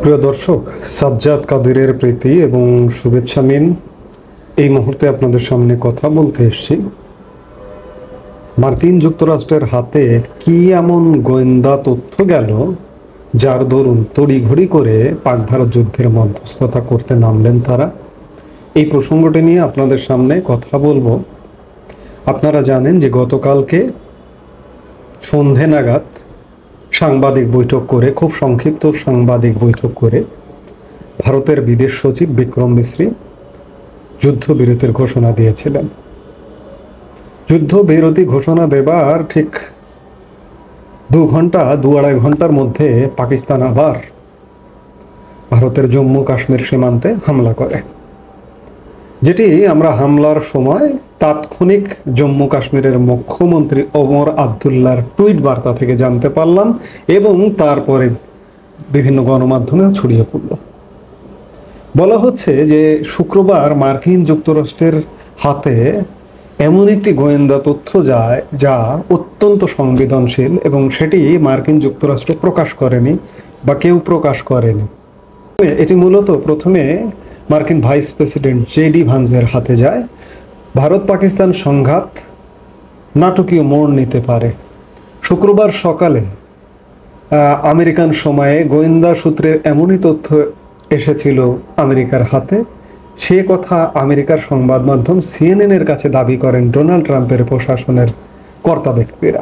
প্রিয় দর্শক, সাজ্জাদ কাদেরের প্রীতি এবং শুভেচ্ছা নিন। এই মুহূর্তে আপনাদের সামনে কথা বলতে এসেছি মার্কিন যুক্তরাষ্ট্রের হাতে কি এমন গোয়েন্দা তথ্য গেল যার দরুন তড়িঘড়ি করে পাক ভারত যুদ্ধের মধ্যস্থতা করতে নামলেন তারা। এই প্রসঙ্গটি নিয়ে আপনাদের সামনে কথা বলবো। আপনারা জানেন যে গতকালকে সন্ধে নাগাদ সাংবাদিক বৈঠক করে, খুব সংক্ষিপ্ত সাংবাদিক বৈঠক করে ভারতের বিদেশ সচিব বিক্রম মিশ্রি যুদ্ধবিরতির ঘোষণা দিয়েছিলেন। যুদ্ধবিরতি ঘোষণা দেবার ঠিক 2-2.5 ঘন্টার মধ্যে পাকিস্তান আবার ভারতের জম্মু কাশ্মীর সীমান্তে হামলা করে, যেটি আমরা হামলার সময় তাৎক্ষণিক জম্মু কাশ্মীরের মুখ্যমন্ত্রী ওমর আবদুল্লাহর টুইট বার্তা থেকে জানতে পারলাম এবং তারপরে বিভিন্ন গণমাধ্যমেও ছড়িয়ে পড়ল। বলা হচ্ছে যে শুক্রবার মার্কিন যুক্তরাষ্ট্রের হাতে এমন একটি গোয়েন্দা তথ্য যায় যা অত্যন্ত সংবেদনশীল এবং সেটি মার্কিন যুক্তরাষ্ট্র প্রকাশ করেনি বা কেউ প্রকাশ করেনি। এটি মূলত প্রথমে মার্কিন ভাইস প্রেসিডেন্ট জেডি ভান্সের হাতে যায়। ভারত পাকিস্তান সংঘাত নাটকীয় মোড় নিতে পারে। শুক্রবার সকালে আমেরিকান সময়ে গোয়েন্দা সূত্রের এমনই তথ্য এসেছিল আমেরিকার হাতে, সে কথা আমেরিকার সংবাদ মাধ্যম সিএনএনের কাছে দাবি করেন ডোনাল্ড ট্রাম্পের প্রশাসনের কর্তা ব্যক্তিরা।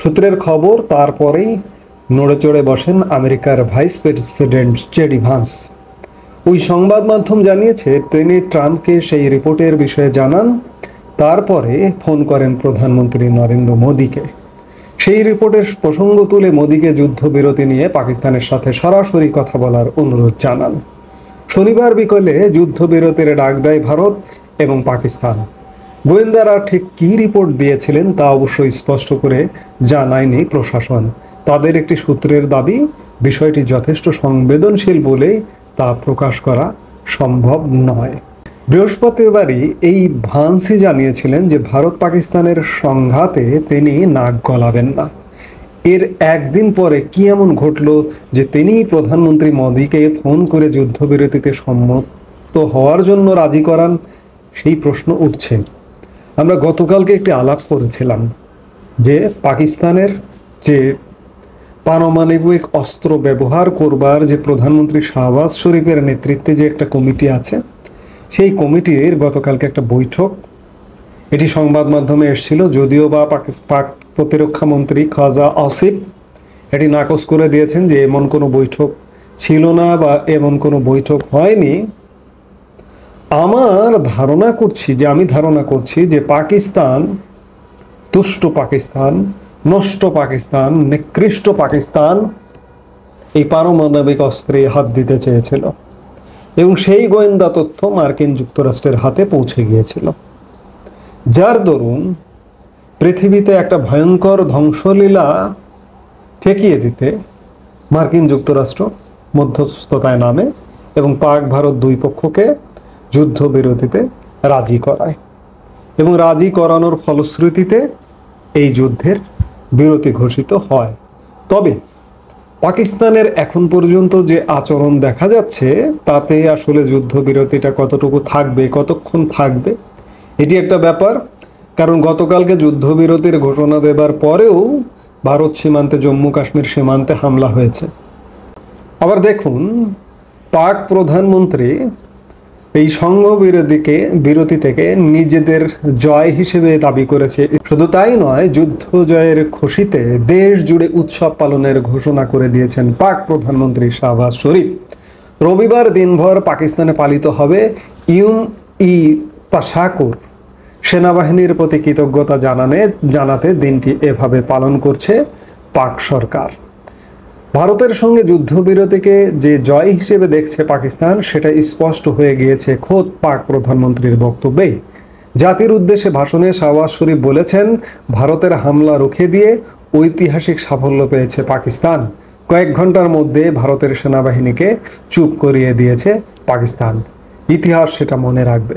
সূত্রের খবর, তারপরেই নড়ে চড়ে বসেন আমেরিকার ভাইস প্রেসিডেন্ট জেডি ভান্স। ওই সংবাদ মাধ্যম জানিয়েছে তিনি ট্রাম্পকে সেই রিপোর্টের বিষয়ে জানান, তারপরে ফোন করেন প্রধানমন্ত্রী নরেন্দ্র মোদীকে। সেই রিপোর্টের প্রসঙ্গ তুলে মোদীকে যুদ্ধবিরতি নিয়ে পাকিস্তানের সাথে সরাসরি কথা বলার অনুরোধ জানান। শনিবার বিকেলে যুদ্ধবিরতির ডাক দেয় ভারত এবং পাকিস্তান। গোয়েন্দারা ঠিক কী রিপোর্ট দিয়েছিলেন তা অবশ্যই স্পষ্ট করে জানায়নি প্রশাসন। তাদের একটি সূত্রের দাবি, বিষয়টি যথেষ্ট সংবেদনশীল বলেই তা প্রকাশ করা সম্ভব নয়। বৃহস্পতিবারই এই ভান্সি জানিয়েছিলেন যে ভারত পাকিস্তানের সংঘাতে তিনি নাক গলাবেন না। এর একদিন পরে কি এমন ঘটল যে তিনি প্রধানমন্ত্রী মোদীকে ফোন করে যুদ্ধবিরতিতে সম্মত হওয়ার জন্য রাজি করান, সেই প্রশ্ন উঠছে। আমরা গতকালকে একটি আলাপ করেছিলাম যে পাকিস্তানের যে পারমাণবিক অস্ত্র ব্যবহার করবার যে প্রধানমন্ত্রী শাহবাজ শরীফের নেতৃত্বে যে একটা কমিটি আছে, সেই কমিটির গতকালকে একটা বৈঠক, এটি সংবাদ মাধ্যমে এসেছিল, যদিও বা পাক প্রতিরক্ষা মন্ত্রী খাজা আসিফ এটি নাকচ করে দিয়েছেন যে এমন কোনো বৈঠক ছিল না বা এমন কোনো বৈঠক হয়নি। আমি ধারণা করছি যে পাকিস্তান, দুষ্ট পাকিস্তান, নষ্ট পাকিস্তান, নিকৃষ্ট পাকিস্তান এই পারমাণবিক অস্ত্রে হাত দিতে চেয়েছিল এবং সেই গোয়েন্দা তথ্য মার্কিন যুক্তরাষ্ট্রের হাতে পৌঁছে গিয়েছিল, যার দরুন পৃথিবীতে একটা ভয়ঙ্কর ধ্বংসলীলা ঠেকিয়ে দিতে মার্কিন যুক্তরাষ্ট্র মধ্যস্থতায় নামে এবং পাক ভারত দুই পক্ষকে যুদ্ধবিরতিতে রাজি করায় এবং রাজি করানোর ফলশ্রুতিতে এই যুদ্ধের বিরতি ঘোষিত হয়। তবে পাকিস্তানের এখন পর্যন্ত যে আচরণ দেখা যাচ্ছে তাতে আসলে যুদ্ধবিরতিটা কতটুকু থাকবে, কতক্ষণ থাকবে, এটি একটা ব্যাপার। কারণ গতকালকে যুদ্ধবিরতির ঘোষণা দেবার পরেও ভারত সীমান্তে, জম্মু কাশ্মীর সীমান্তে হামলা হয়েছে। আবার দেখুন, পাক প্রধানমন্ত্রী এই বিরতি থেকে নিজেদের জয় হিসেবে দাবি করেছে। শুধু তাই নয়, যুদ্ধ জয়ের খুশিতে দেশ জুড়ে উৎসব পালনের ঘোষণা করে দিয়েছেন পাক প্রধানমন্ত্রী শাহবাজ শরীফ। রবিবার দিনভর পাকিস্তানে পালিত হবে তাশাকুর। সেনাবাহিনীর প্রতি কৃতজ্ঞতা জানাতে দিনটি এভাবে পালন করছে পাক সরকার। ভারতের সঙ্গে যুদ্ধবিরতিকে যে জয় হিসেবে দেখছে পাকিস্তান, সেটা স্পষ্ট হয়ে গিয়েছে খোদ পাক প্রধানমন্ত্রীর বক্তব্যে। জাতির উদ্দেশ্যে ভাষণে শাহবাজ শরীফ বলেছেন, ভারতের হামলা রুখে দিয়ে ঐতিহাসিক সাফল্য পেয়েছে পাকিস্তান। কয়েক ঘন্টার মধ্যে ভারতের সেনাবাহিনীকে চুপ করিয়ে দিয়েছে পাকিস্তান। ইতিহাস সেটা মনে রাখবে।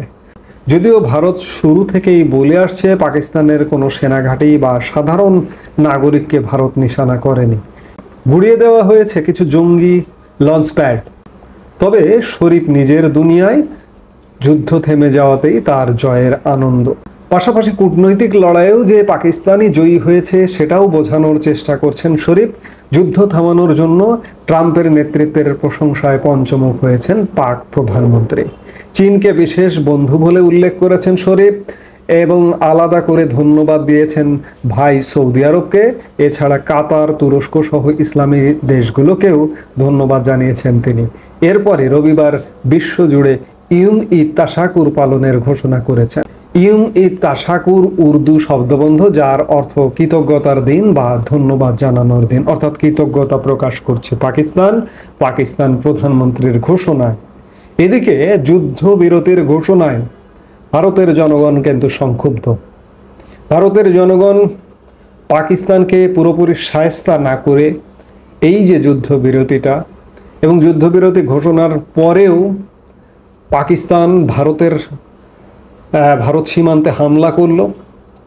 যদিও ভারত শুরু থেকেই বলে আসছে পাকিস্তানের কোনো সেনাঘাঁটি বা সাধারণ নাগরিককে ভারত নিশানা করেনি। গুড়িয়ে দেওয়া হয়েছে কিছু জঙ্গি লঞ্চ প্যাড, তবে শরীফ নিজের দুনিয়ায় যুদ্ধ থেমে যাওয়াতেই তার জয়ের আনন্দ। পাশাপাশি কূটনৈতিক লড়াইয়েও যে পাকিস্তানি জয়ী হয়েছে সেটাও বোঝানোর চেষ্টা করছেন শরীফ। যুদ্ধ থামানোর জন্য ট্রাম্পের নেতৃত্বের প্রশংসায় পঞ্চমুখ হয়েছেন পাক প্রধানমন্ত্রী। চীনকে বিশেষ বন্ধু বলে উল্লেখ করেছেন শরীফ এবং আলাদা করে ধন্যবাদ দিয়েছেন ভাই সৌদি আরবকে। এছাড়া কাতার, তুরস্ক সহ ইসলামী দেশগুলোকেও ধন্যবাদ জানিয়েছেন তিনি। এরপরে রবিবার বিশ্বজুড়ে ইউম-ই তাশাকুর পালনের ঘোষণা করেছেন। ইউম-ই তাশাকুর উর্দু শব্দবন্ধ, যার অর্থ কৃতজ্ঞতার দিন বা ধন্যবাদ জানানোর দিন, অর্থাৎ কৃতজ্ঞতা প্রকাশ করছে পাকিস্তান প্রধানমন্ত্রীর ঘোষণায়। এদিকে যুদ্ধবিরতির ঘোষণায় ভারতের জনগণ কিন্তু সংক্ষুব্ধ। ভারতের জনগণ পাকিস্তানকে পুরোপুরি শায়েস্তা না করে এই যে যুদ্ধবিরতিটা এবং যুদ্ধবিরতি ঘোষণার পরেও পাকিস্তান ভারত সীমান্তে হামলা করলো,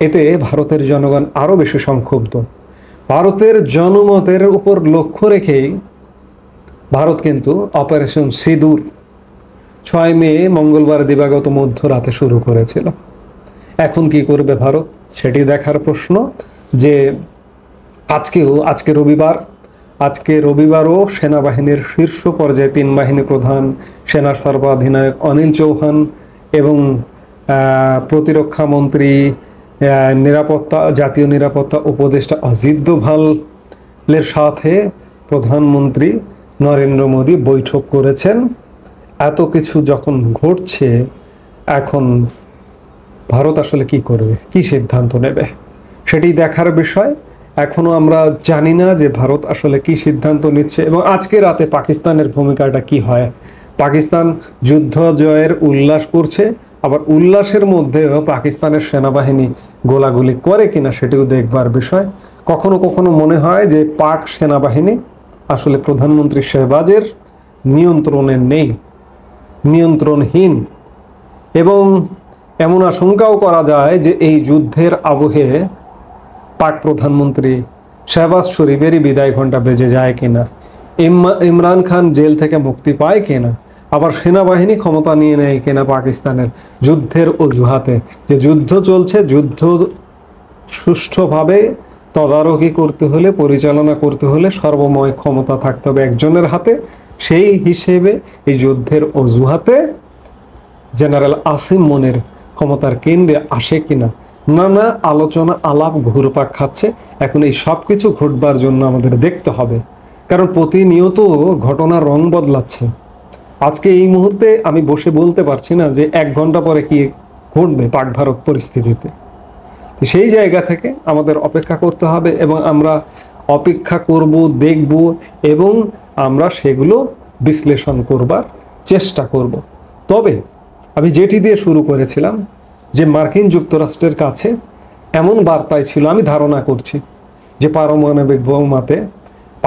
এতে ভারতের জনগণ আরও বেশি সংক্ষুব্ধ। ভারতের জনমতের উপর লক্ষ্য রেখেই ভারত কিন্তু অপারেশন সিঁদুর 6 মে মঙ্গলবার দিবাগত মধ্যরাতে শুরু করেছিল। এখন কি করবে ভারত সেটি দেখার প্রশ্ন। যে আজকে রবিবারও সেনাবাহিনীর শীর্ষ পর্যায়ে 3 বাহিনী প্রধান, সেনা সর্বাধিনায়ক অনিল চৌহান এবং প্রতিরক্ষা মন্ত্রী, জাতীয় নিরাপত্তা উপদেষ্টা অজিত দোভালের সাথে প্রধানমন্ত্রী নরেন্দ্র মোদী বৈঠক করেছেন। এত কিছু যখন ঘটছে, এখন ভারত আসলে কি করবে, কি সিদ্ধান্ত নেবে সেটি দেখার বিষয়। এখনো আমরা জানি না যে ভারত আসলে কি সিদ্ধান্ত নিচ্ছে এবং আজকে রাতে পাকিস্তানের ভূমিকাটা কি হয়। পাকিস্তান যুদ্ধ জয়ের উল্লাস করছে, আবার উল্লাসের মধ্যেও পাকিস্তানের সেনাবাহিনী গোলাগুলি করে কিনা সেটিও দেখবার বিষয়। কখনো কখনো মনে হয় যে পাক সেনাবাহিনী আসলে প্রধানমন্ত্রী শেহবাজের নিয়ন্ত্রণহীন, এবং এমন আশঙ্কাও করা যায় যে এই যুদ্ধের আবহে পাক প্রধানমন্ত্রী শেহবাজ শরীফেরই বিদায় ঘণ্টা বেজে যায় কিনা, ইমরান খান জেল থেকে মুক্তি পায় কিনা, আবার সেনাবাহিনী ক্ষমতা নিয়ে নেয় কিনা পাকিস্তানের যুদ্ধের অজুহাতে। যে যুদ্ধ চলছে, যুদ্ধ সুষ্ঠুভাবে তদারকি করতে হলে, পরিচালনা করতে হলে সর্বময় ক্ষমতা থাকতে হবে একজনের হাতে। সেই হিসেবে এই যুদ্ধের অজুহাতে জেনারেল আসিম মনির ক্ষমতার কেন্দ্রে আসে কিনা, নানা আলোচনা আলাপ ঘুরপাক খাচ্ছে। এখন এই সব কিছু ঘটবার জন্য আমাদের দেখতে হবে, কারণ প্রতিনিয়ত ঘটনার রং বদলাচ্ছে। আজকে এই মুহূর্তে আমি বসে বলতে পারছি না যে 1 ঘন্টা পরে কি ঘটবে পাক ভারত পরিস্থিতিতে। সেই জায়গা থেকে আমাদের অপেক্ষা করতে হবে এবং আমরা অপেক্ষা করব, দেখব এবং আমরা সেগুলো বিশ্লেষণ করবার চেষ্টা করব। তবে আমি যেটি দিয়ে শুরু করেছিলাম, যে মার্কিন যুক্তরাষ্ট্রের কাছে এমন বার্তাই ছিল, আমি ধারণা করছি যে পারমাণবিক বোমাতে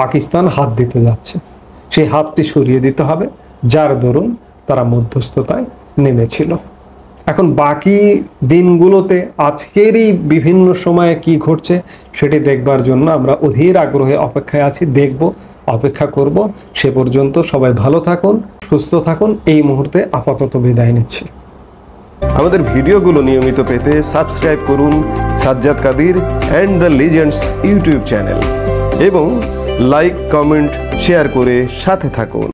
পাকিস্তান হাত দিতে যাচ্ছে, সেই হাতটি সরিয়ে দিতে হবে, যার দরুন তারা মধ্যস্থতায় নেমেছিল। এখন বাকি দিনগুলোতে আজকেরই বিভিন্ন সময়ে কি ঘটছে সেটি দেখবার জন্য আমরা অধীর আগ্রহে অপেক্ষায় আছি, দেখব, অপেক্ষা করব। সে পর্যন্ত সবাই ভালো থাকুন, সুস্থ থাকুন। এই মুহূর্তে আপাতত বিদায় নিচ্ছি। আমাদের ভিডিওগুলো নিয়মিত পেতে সাবস্ক্রাইব করুন Sajjad Kadir and the legends YouTube channel এবং লাইক, কমেন্ট, শেয়ার করে সাথে থাকুন।